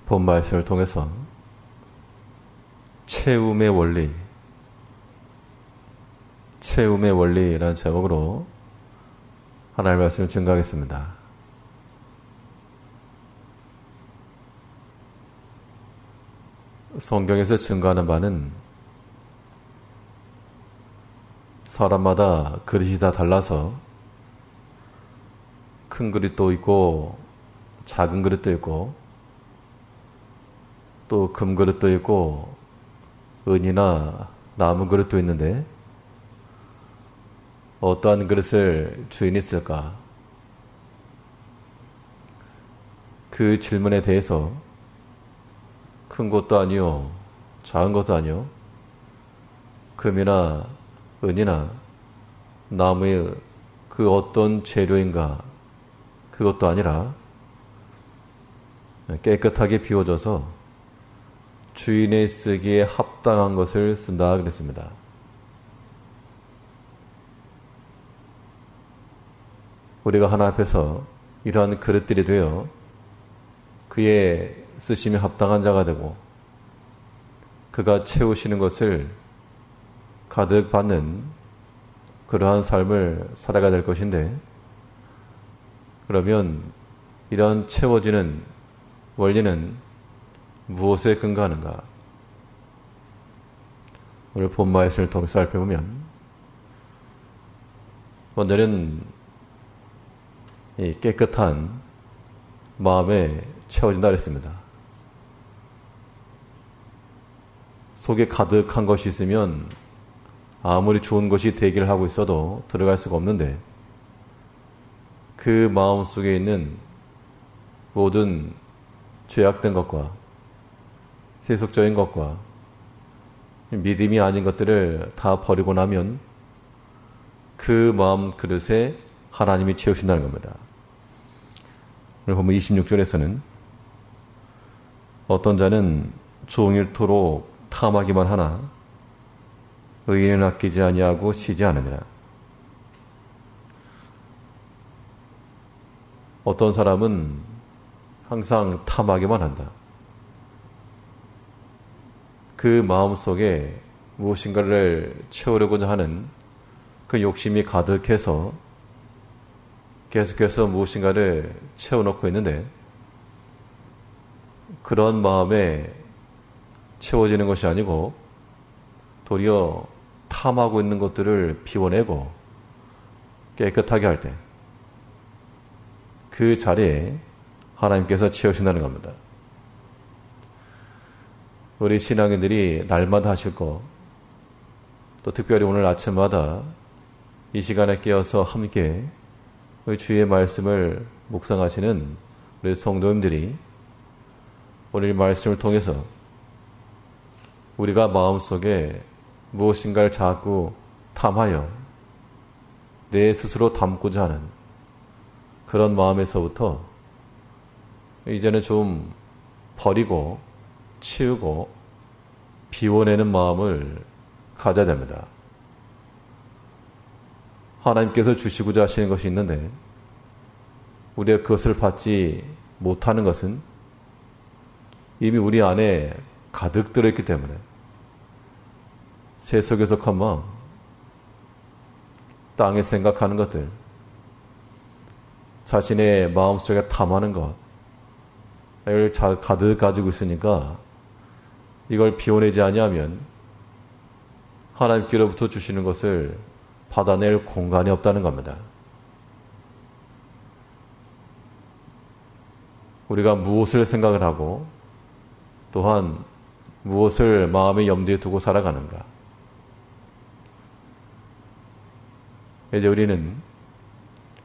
본 말씀을 통해서 채움의 원리라는 제목으로 하나님의 말씀을 증거하겠습니다. 성경에서 증거하는 바는 사람마다 그릇이 다 달라서 큰 그릇도 있고 작은 그릇도 있고 또 금그릇도 있고 은이나 나무 그릇도 있는데 어떠한 그릇을 주인이 쓸까? 그 질문에 대해서 큰 것도 아니요 작은 것도 아니요 금이나 은이나 나무의 그 어떤 재료인가 그것도 아니라 깨끗하게 비워져서 주인의 쓰기에 합당한 것을 쓴다 그랬습니다. 우리가 하나 앞에서 이러한 그릇들이 되어 그의 쓰심에 합당한 자가 되고 그가 채우시는 것을 가득 받는 그러한 삶을 살아가야 될 것인데, 그러면 이러한 채워지는 원리는 무엇에 근거하는가? 오늘 본 말씀을 통해서 살펴보면 먼저는 이 깨끗한 마음에 채워진다 그랬습니다. 속에 가득한 것이 있으면 아무리 좋은 것이 대기를 하고 있어도 들어갈 수가 없는데, 그 마음 속에 있는 모든 죄악된 것과 세속적인 것과 믿음이 아닌 것들을 다 버리고 나면 그 마음 그릇에 하나님이 채우신다는 겁니다. 오늘 보면 26절에서는 어떤 자는 종일토록 탐하기만 하나 의인은 아끼지 아니하고 쉬지 않으니라. 어떤 사람은 항상 탐하기만 한다. 그 마음속에 무엇인가를 채우려고자 하는 그 욕심이 가득해서 계속해서 무엇인가를 채워놓고 있는데, 그런 마음에 채워지는 것이 아니고 도리어 탐하고 있는 것들을 비워내고 깨끗하게 할 때 그 자리에 하나님께서 채우신다는 겁니다. 우리 신앙인들이 날마다 하실 거, 또 특별히 오늘 아침마다 이 시간에 깨어서 함께 우리 주의 말씀을 묵상하시는 우리 성도님들이 오늘 이 말씀을 통해서 우리가 마음속에 무엇인가를 자꾸 탐하여 내 스스로 담고자 하는 그런 마음에서부터 이제는 좀 버리고 치우고 비워내는 마음을 가져야 됩니다. 하나님께서 주시고자 하시는 것이 있는데 우리가 그것을 받지 못하는 것은 이미 우리 안에 가득 들어있기 때문에 세속에 속한 마음, 땅에 생각하는 것들, 자신의 마음속에 탐하는 것, 이걸 가득 가지고 있으니까 이걸 비워내지 아니하면 하나님께로부터 주시는 것을 받아낼 공간이 없다는 겁니다. 우리가 무엇을 생각을 하고 또한 무엇을 마음의 염두에 두고 살아가는가. 이제 우리는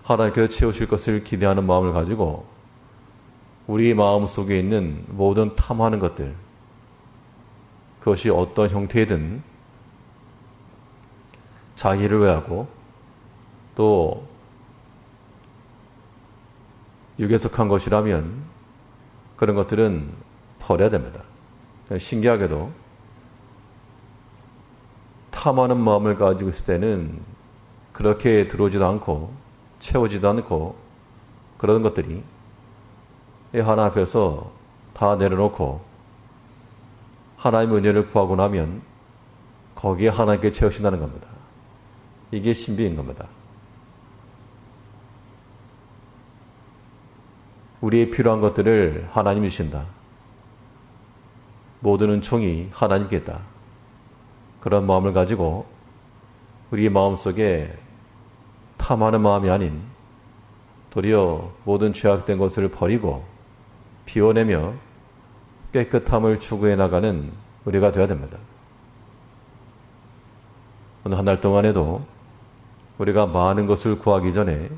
하나님께서 채우실 것을 기대하는 마음을 가지고 우리 마음 속에 있는 모든 탐하는 것들, 그것이 어떤 형태이든 자기를 위하고 또 육에 속한 것이라면 그런 것들은 버려야 됩니다. 신기하게도 탐하는 마음을 가지고 있을 때는 그렇게 들어오지도 않고 채우지도 않고 그런 것들이 하나 앞에서 다 다 내려놓고 하나님의 은혜를 구하고 나면 거기에 하나님께 채우신다는 겁니다. 이게 신비인 겁니다. 우리의 필요한 것들을 하나님이 주신다. 모든 은총이 하나님께 있다. 그런 마음을 가지고 우리 마음속에 탐하는 마음이 아닌 도리어 모든 죄악된 것을 버리고 비워내며 깨끗함을 추구해 나가는 우리가 되어야 됩니다. 오늘 한 달 동안에도 우리가 많은 것을 구하기 전에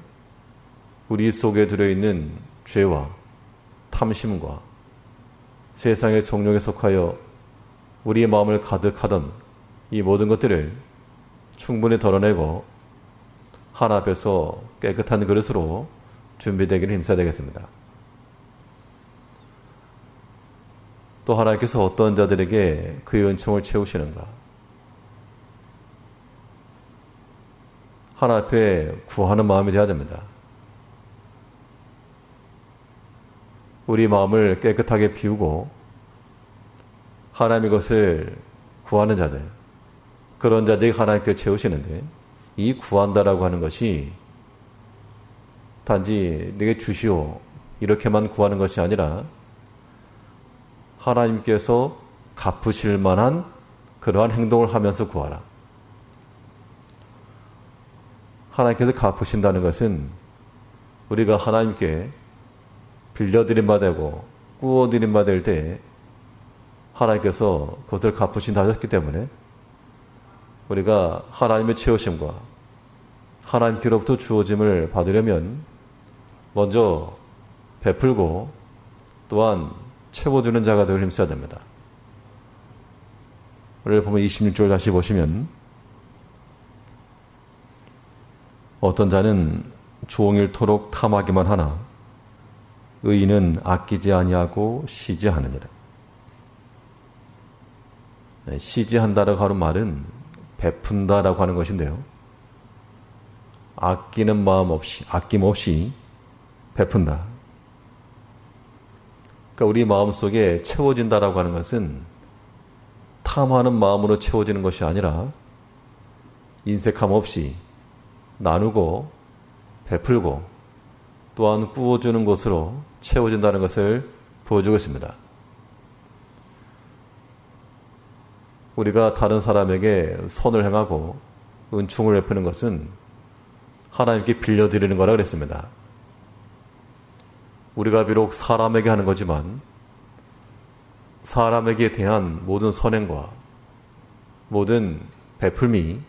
우리 속에 들어있는 죄와 탐심과 세상의 종력에 속하여 우리의 마음을 가득하던 이 모든 것들을 충분히 덜어내고 하나 앞에서 깨끗한 그릇으로 준비되기를 힘써야 되겠습니다. 또 하나님께서 어떤 자들에게 그의 은총을 채우시는가? 하나 앞에 구하는 마음이 되어야 됩니다. 우리 마음을 깨끗하게 비우고 하나님의 것을 구하는 자들, 그런 자들이 하나님께 채우시는데, 이 구한다라고 하는 것이 단지 내게 주시오 이렇게만 구하는 것이 아니라 하나님께서 갚으실 만한 그러한 행동을 하면서 구하라. 하나님께서 갚으신다는 것은 우리가 하나님께 빌려드린 바 되고 꾸어드린 바 될 때 하나님께서 그것을 갚으신다 하셨기 때문에 우리가 하나님의 채우심과 하나님께로부터 주어짐을 받으려면 먼저 베풀고 또한 채워주는 자가 되어 힘써야 됩니다. 오늘 보면 26절 다시 보시면 어떤 자는 종일토록 탐하기만 하나 의인은 아끼지 아니하고 쉬지 않으니라. 쉬지 한다라고 하는 말은 베푼다라고 하는 것인데요. 아끼는 마음 없이, 아낌없이 베푼다. 그러니까 우리 마음속에 채워진다라고 하는 것은 탐하는 마음으로 채워지는 것이 아니라 인색함 없이 나누고 베풀고 또한 꾸어주는 것으로 채워진다는 것을 보여주고 있습니다. 우리가 다른 사람에게 선을 행하고 은총을 베푸는 것은 하나님께 빌려드리는 거라 그랬습니다. 우리가 비록 사람에게 하는 거지만 사람에게 대한 모든 선행과 모든 베풀미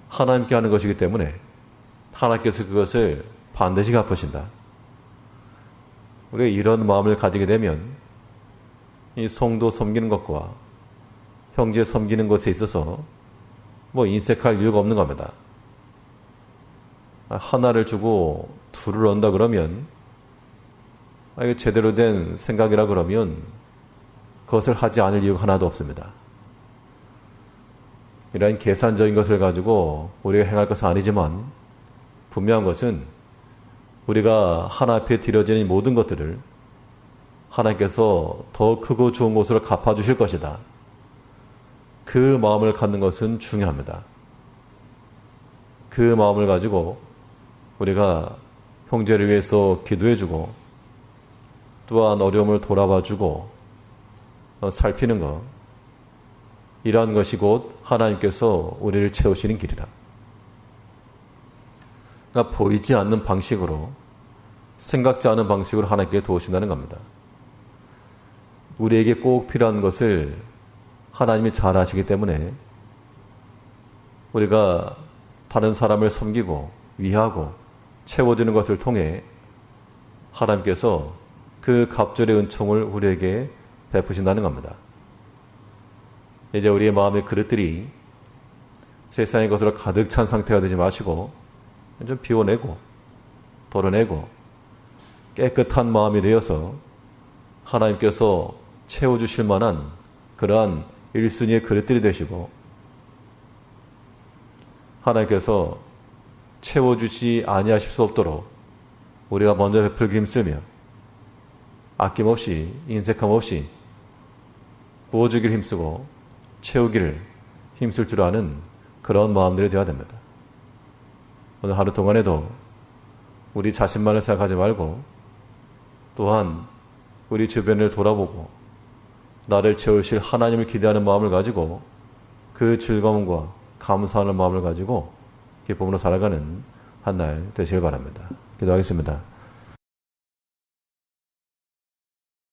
하나님께 하는 것이기 때문에 하나님께서 그것을 반드시 갚으신다. 우리가 이런 마음을 가지게 되면 이 성도 섬기는 것과 형제 섬기는 것에 있어서 인색할 이유가 없는 겁니다. 하나를 주고 둘을 얻는다 그러면 이게 제대로 된 생각이라 그러면 그것을 하지 않을 이유가 하나도 없습니다. 이러한 계산적인 것을 가지고 우리가 행할 것은 아니지만 분명한 것은 우리가 하나 앞에 드려지는 모든 것들을 하나님께서 더 크고 좋은 것으로 갚아주실 것이다. 그 마음을 갖는 것은 중요합니다. 그 마음을 가지고 우리가 형제를 위해서 기도해주고 또한 어려움을 돌아봐주고 살피는 것, 이러한 것이 곧 하나님께서 우리를 채우시는 길이라. 그러니까 보이지 않는 방식으로, 생각지 않은 방식으로 하나님께 도우신다는 겁니다. 우리에게 꼭 필요한 것을 하나님이 잘 아시기 때문에 우리가 다른 사람을 섬기고 위하고 채워주는 것을 통해 하나님께서 그 갑절의 은총을 우리에게 베푸신다는 겁니다. 이제 우리의 마음의 그릇들이 세상의 것으로 가득 찬 상태가 되지 마시고 좀 비워내고 덜어내고 깨끗한 마음이 되어서 하나님께서 채워주실 만한 그러한 1순위의 그릇들이 되시고 하나님께서 채워주지 아니하실 수 없도록 우리가 먼저 베풀기 힘쓰며 아낌없이 인색함 없이 구워주기를 힘쓰고 채우기를 힘쓸 줄 아는 그런 마음들이 되어야 됩니다. 오늘 하루 동안에도 우리 자신만을 생각하지 말고 또한 우리 주변을 돌아보고 나를 채우실 하나님을 기대하는 마음을 가지고 그 즐거움과 감사하는 마음을 가지고 기쁨으로 살아가는 한 날 되시길 바랍니다. 기도하겠습니다.